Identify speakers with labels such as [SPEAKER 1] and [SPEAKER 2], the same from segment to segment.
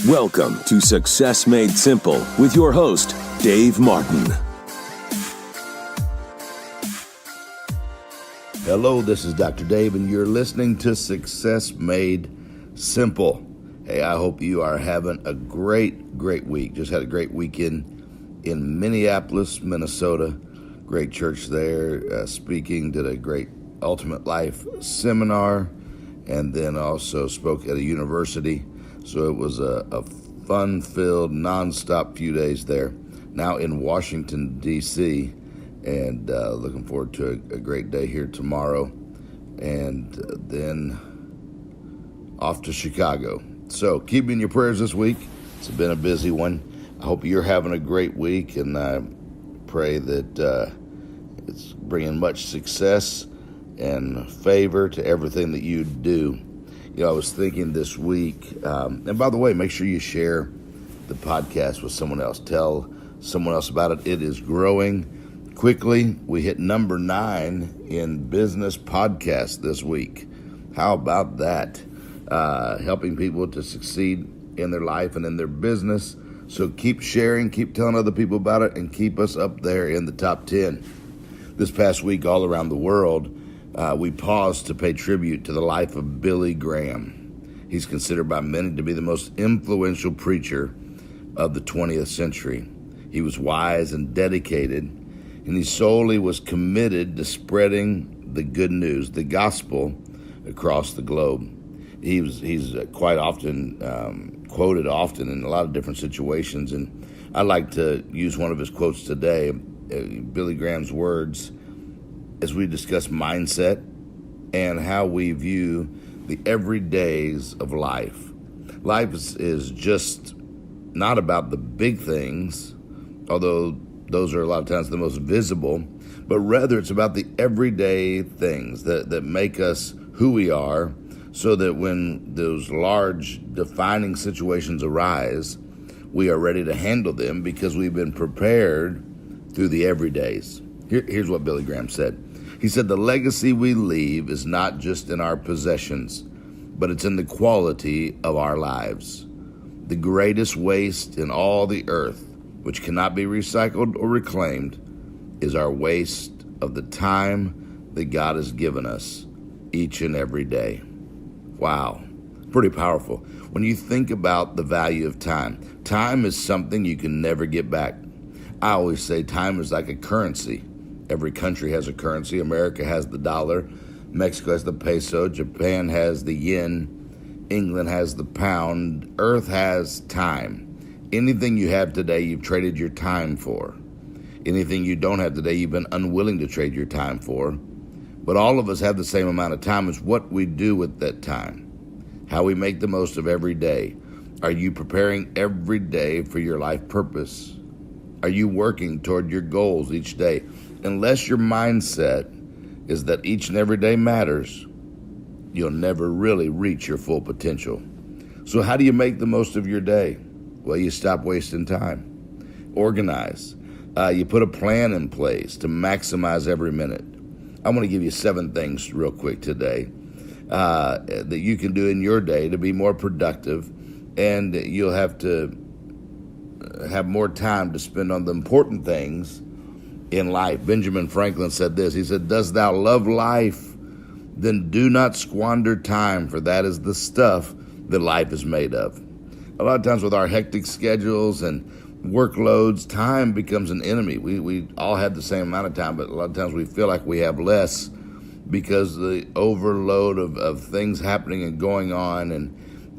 [SPEAKER 1] Welcome to Success Made Simple with your host, Dave Martin.
[SPEAKER 2] Hello, this is Dr. Dave, and you're listening to Success Made Simple. Hey, I hope you are having a great week. Just had a great weekend in Minneapolis, Minnesota. Great church there, speaking, did a great Ultimate Life seminar, and then also spoke at a university. So it was a fun-filled, nonstop few days there. Now in Washington, D.C., and looking forward to a great day here tomorrow, and then off to Chicago. So keep me in your prayers this week. It's been a busy one. I hope you're having a great week, and I pray that it's bringing much success and favor to everything that you do. You know, I was thinking this week, and by the way, make sure you share the podcast with someone else. Tell someone else about it. It is growing quickly. We hit number 9 in business podcasts this week. How about that? Helping people to succeed in their life and in their business. So keep sharing, keep telling other people about it, and keep us up there in the top 10. This past week, all around the world, we paused to pay tribute to the life of Billy Graham. He's considered by many to be the most influential preacher of the 20th century. He was wise and dedicated, and he solely was committed to spreading the good news, the gospel, across the globe. He's quite often quoted often in a lot of different situations, and I'd like to use one of his quotes today, Billy Graham's words, as we discuss mindset and how we view the everydays of life. Life is just not about the big things, although those are a lot of times the most visible, but rather it's about the everyday things that make us who we are, so that when those large defining situations arise, we are ready to handle them because we've been prepared through the everydays. Here's what Billy Graham said. He said, "The legacy we leave is not just in our possessions, but it's in the quality of our lives. The greatest waste in all the earth, which cannot be recycled or reclaimed, is our waste of the time that God has given us each and every day." Wow, pretty powerful. When you think about the value of time, time is something you can never get back. I always say time is like a currency. Every country has a currency. America has the dollar. Mexico has the peso. Japan has the yen. England has the pound. Earth has time. Anything you have today, you've traded your time for. Anything you don't have today, you've been unwilling to trade your time for. But all of us have the same amount of time. It's what we do with that time, how we make the most of every day. Are you preparing every day for your life purpose? Are you working toward your goals each day? Unless your mindset is that each and every day matters, you'll never really reach your full potential. So how do you make the most of your day? Well, you stop wasting time. Organize. You put a plan in place to maximize every minute. I want to give you 7 things real quick today that you can do in your day to be more productive, and you'll have to have more time to spend on the important things in life. Benjamin Franklin said this. He said, "Dost thou love life? Then do not squander time, for that is the stuff that life is made of." A lot of times with our hectic schedules and workloads, time becomes an enemy. We all have the same amount of time, but a lot of times we feel like we have less because the overload of things happening and going on,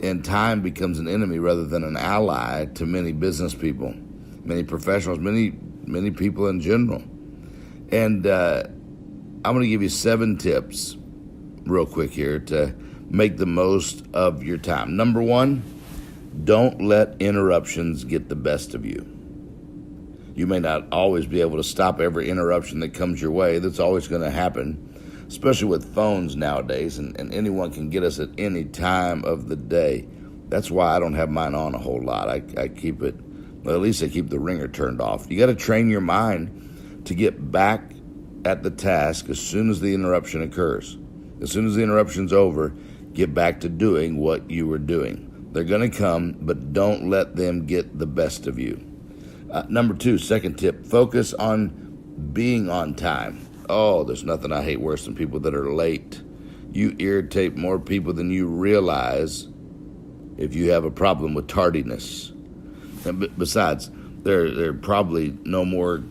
[SPEAKER 2] and time becomes an enemy rather than an ally to many business people, many professionals, many people in general. And I'm going to give you 7 tips real quick here to make the most of your time. Number 1, don't let interruptions get the best of you. You may not always be able to stop every interruption that comes your way. That's always going to happen, especially with phones nowadays, and anyone can get us at any time of the day. That's why I don't have mine on a whole lot. I keep it, well, at least I keep the ringer turned off. You got to train your mind to get back at the task as soon as the interruption occurs. As soon as the interruption's over, get back to doing what you were doing. They're going to come, but don't let them get the best of you. Number 2, second tip, focus on being on time. Oh, there's nothing I hate worse than people that are late. You irritate more people than you realize if you have a problem with tardiness. And besides, there are probably no more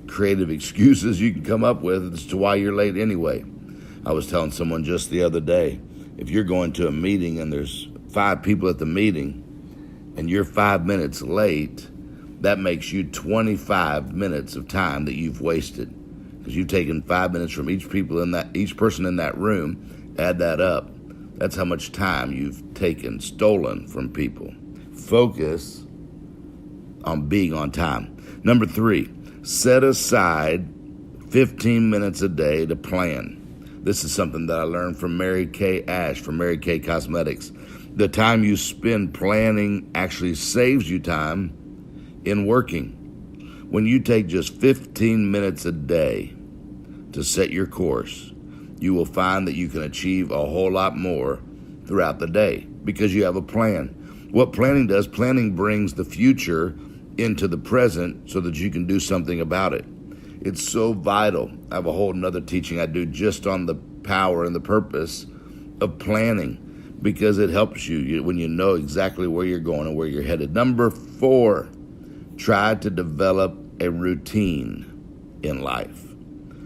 [SPEAKER 2] creative excuses you can come up with as to why you're late anyway. I was telling someone just the other day, if you're going to a meeting and there's 5 people at the meeting and you're 5 minutes late, that makes you 25 minutes of time that you've wasted, because you've taken 5 minutes from each person in that room. Add that up. That's how much time you've stolen from people. Focus on being on time. Number 3, set aside 15 minutes a day to plan. This is something that I learned from Mary Kay Ash from Mary Kay Cosmetics. The time you spend planning actually saves you time in working. When you take just 15 minutes a day to set your course, you will find that you can achieve a whole lot more throughout the day because you have a plan. What planning does, planning brings the future into the present so that you can do something about it. It's so vital. I have a whole nother teaching I do just on the power and the purpose of planning, because it helps you when you know exactly where you're going and where you're headed. Number 4, try to develop a routine in life.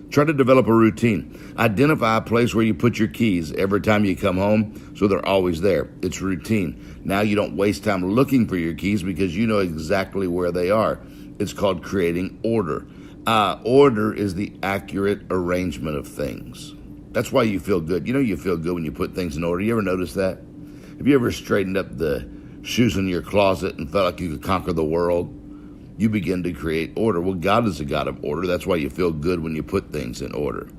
[SPEAKER 2] Try to develop a routine. Identify a place where you put your keys every time you come home so they're always there. It's routine. Now you don't waste time looking for your keys because you know exactly where they are. It's called creating order. Order is the accurate arrangement of things. That's why you feel good. You know you feel good when you put things in order. You ever notice that? Have you ever straightened up the shoes in your closet and felt like you could conquer the world? You begin to create order. Well, God is a God of order. That's why you feel good when you put things in order.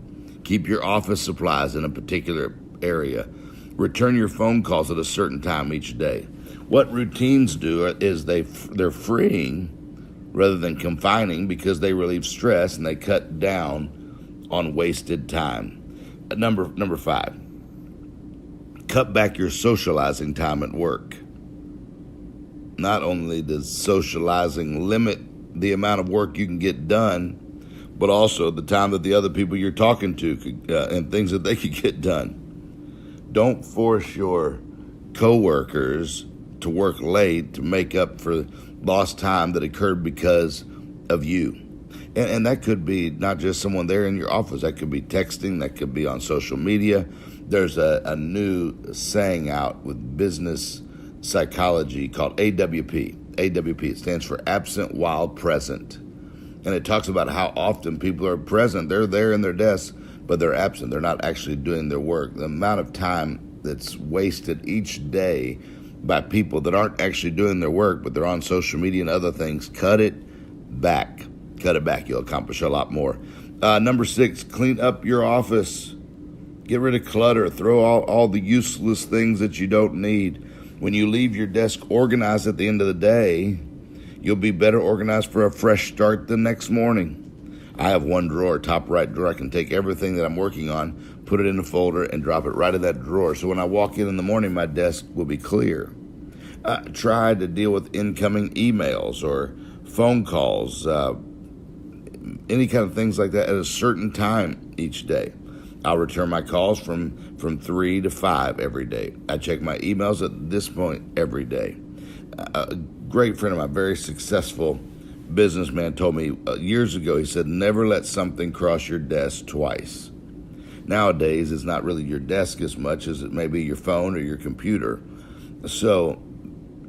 [SPEAKER 2] Keep your office supplies in a particular area. Return your phone calls at a certain time each day. What routines do is they're freeing rather than confining, because they relieve stress and they cut down on wasted time. Number 5, cut back your socializing time at work. Not only does socializing limit the amount of work you can get done, but also the time that the other people you're talking to and things that they could get done. Don't force your coworkers to work late to make up for lost time that occurred because of you. And that could be not just someone there in your office. That could be texting. That could be on social media. There's a new saying out with business psychology called AWP. AWP, it stands for absent while present. And it talks about how often people are present. They're there in their desks, but they're absent. They're not actually doing their work. The amount of time that's wasted each day by people that aren't actually doing their work, but they're on social media and other things, cut it back. Cut it back. You'll accomplish a lot more. Number 6, clean up your office. Get rid of clutter. Throw all the useless things that you don't need. When you leave your desk organized at the end of the day, you'll be better organized for a fresh start the next morning. I have one drawer, top right drawer. I can take everything that I'm working on, put it in a folder, and drop it right in that drawer. So when I walk in the morning, my desk will be clear. Try to deal with incoming emails or phone calls, any kind of things like that at a certain time each day. I'll return my calls from 3 to 5 every day. I check my emails at this point every day. A great friend of mine, very successful businessman, told me years ago, he said, never let something cross your desk twice. Nowadays, it's not really your desk as much as it may be your phone or your computer. So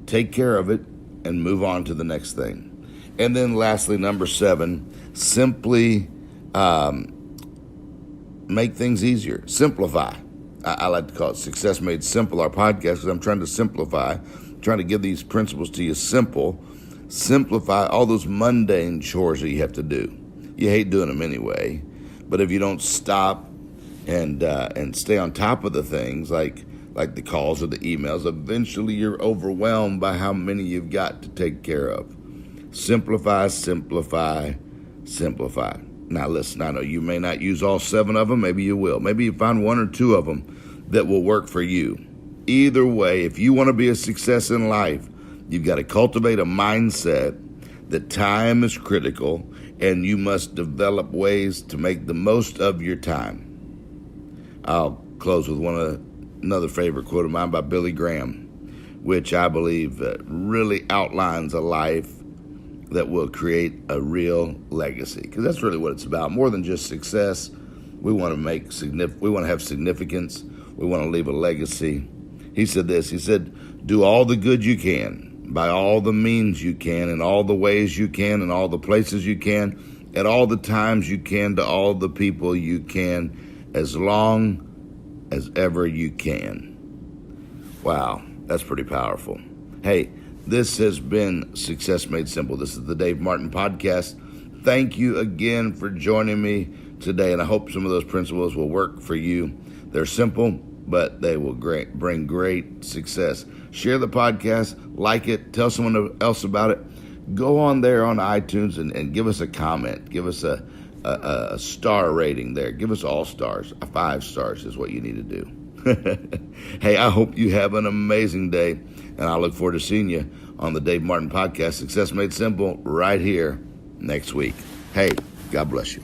[SPEAKER 2] take care of it and move on to the next thing. And then lastly, number 7, simply make things easier. Simplify. I like to call it Success Made Simple, our podcast, because I'm trying to simplify, trying to give these principles to you simple. Simplify all those mundane chores that you have to do. You hate doing them anyway, but if you don't stop and stay on top of the things like the calls or the emails, eventually you're overwhelmed by how many you've got to take care of. Simplify, simplify, simplify. Now listen, I know you may not use all 7 of them. Maybe you will. Maybe you find 1 or 2 of them that will work for you. either way, if you want to be a success in life, you've got to cultivate a mindset that time is critical and you must develop ways to make the most of your time. I'll close with another favorite quote of mine by Billy Graham, which I believe really outlines a life that will create a real legacy. Because that's really what it's about. More than just success, we want to have significance. We want to leave a legacy. He said this. He said, "Do all the good you can, by all the means you can, in all the ways you can, in all the places you can, at all the times you can, to all the people you can, as long as ever you can." Wow, that's pretty powerful. Hey, this has been Success Made Simple. This is the Dave Martin Podcast. Thank you again for joining me today, and I hope some of those principles will work for you. They're simple, but they will bring great success. Share the podcast, like it, tell someone else about it. Go on there on iTunes and give us a comment. Give us a star rating there. Give us all stars. 5 stars is what you need to do. Hey, I hope you have an amazing day, and I look forward to seeing you on the Dave Martin Podcast, Success Made Simple, right here next week. Hey, God bless you.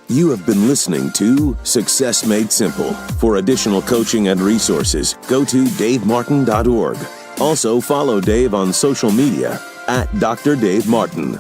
[SPEAKER 1] You have been listening to Success Made Simple. For additional coaching and resources, go to davemartin.org. Also, follow Dave on social media at Dr. Dave Martin.